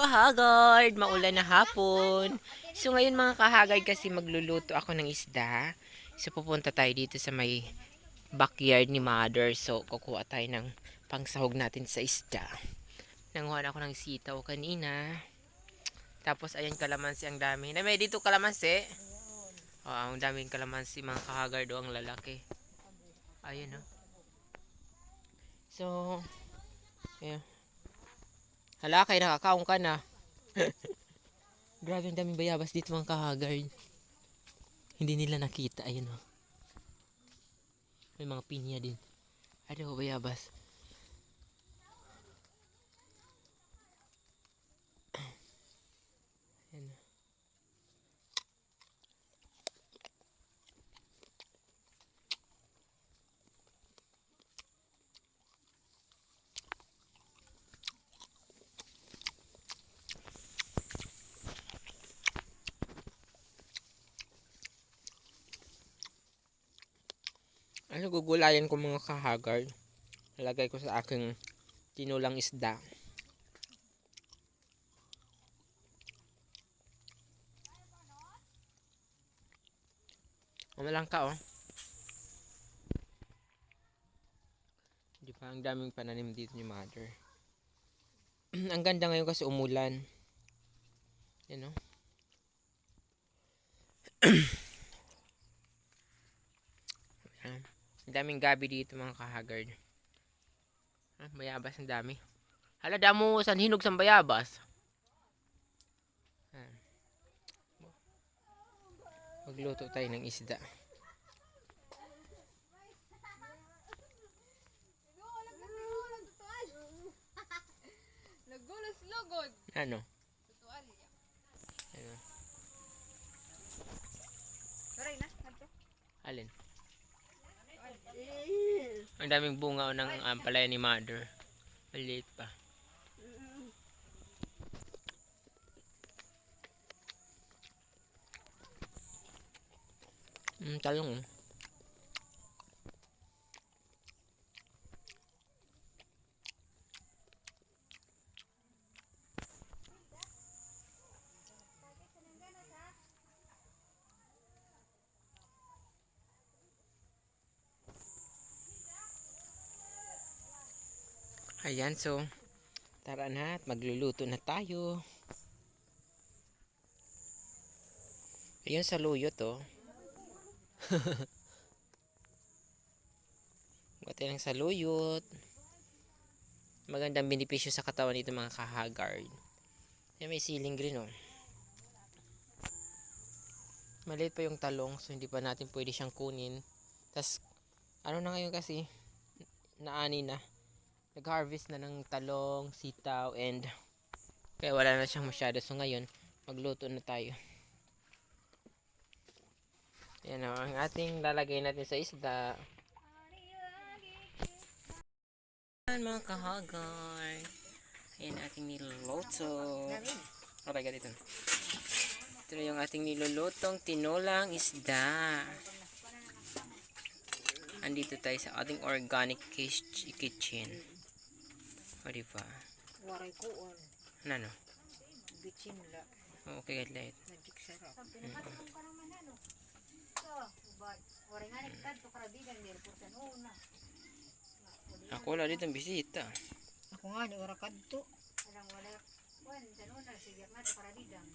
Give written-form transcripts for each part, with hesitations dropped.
kahagard, maulan na hapon. So ngayon mga kahagard kasi magluluto ako ng isda. So pupunta tayo dito sa may backyard ni mother. So kukuha tayo ng pangsahog natin sa isda. Nanguha ako ng sitaw kanina. Tapos ayan kalamansi ang dami. Na may dito kalamansi. Oh, ang daming kalamansi mga kahagard o ang lalaki. Ayun oh. So, ayan. Hala kay nakakaong ka na. Grabe ang daming bayabas dito mga kahagard. Hindi nila nakita. Ayun o. May mga pinya din. Ano bayabas. Ayan. Ano gugulayan ko mga kahagard. Lagay ko sa aking tinulang isda. Umalang ka oh. Di pa ang daming pananim dito ni mother. Ang ganda ngayon kasi umulan. Yan oh. Ang daming gabi dito mga kahagard. Bayabas ang dami. Hala damo san hinog sa bayabas. Magluto tayo ng isda. Ano? Ano? Alin? Ang daming bunga o ng ampalaya ni mother. Maliit pa. Talong oh. Ayan, so tara na at magluluto na tayo. Ayun sa luyot oh. Buti lang sa luyot. Magandang benepisyo sa katawan nito mga kahagard. Ayan, may siling green oh. Maliit pa yung talong so hindi pa natin pwede siyang kunin. Tas ano na ngayon kasi naani na. Nag-harvest na ng talong, sitaw, and kaya wala na siyang masyado. So ngayon, magluto na tayo. Yan o, ang ating lalagay natin sa isda. Yan mga kahagard. Ayan ating niluluto. Aray ka dito. Ito na yung ating nilulutong tinolang isda. Andito tayo sa ating organic kitchen. O diba? Waray ko on. Ano? Bitsin la. Okay, light. Magic sarap. Waray nga nagtad to karabigan ni reportan una. Ako wala dito ang bisita. Ako nga ni ora kadto. Alang wala wan tanuna sige nga to karabigan.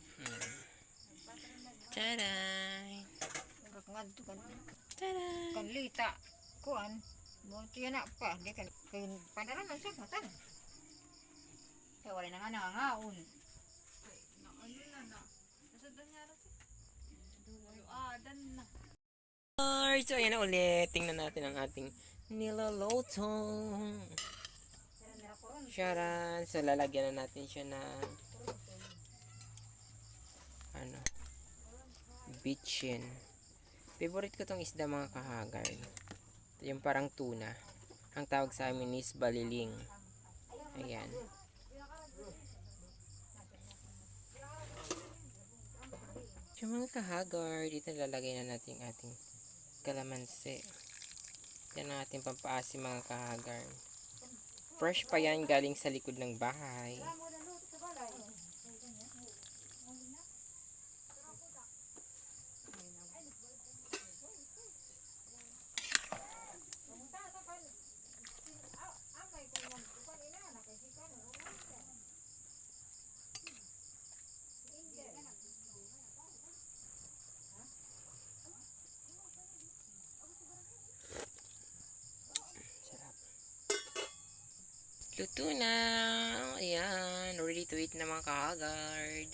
Taday! Ora ngadto kan. Taday! Kanlita kuan. Mo tiya na pa di kan panaraman sa matan. Kaya waray na nga nangangaon. So ayan na ulit. Tingnan natin ang ating niloloto. Sharan. So lalagyan na natin siya ng ano, bitchin. Favorite ko tong isda mga kahagard. Ito yung parang tuna. Ang tawag sa amin is baliling. Ayan. So mga kahagard, dito lalagay na natin ating kalamansi. Yan ang ating pampaasim mga kahagard. Fresh pa yan galing sa likod ng bahay. luto na. Ayan, ready to eat na mga kahagard.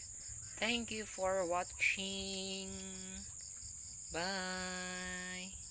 Thank you for watching. Bye.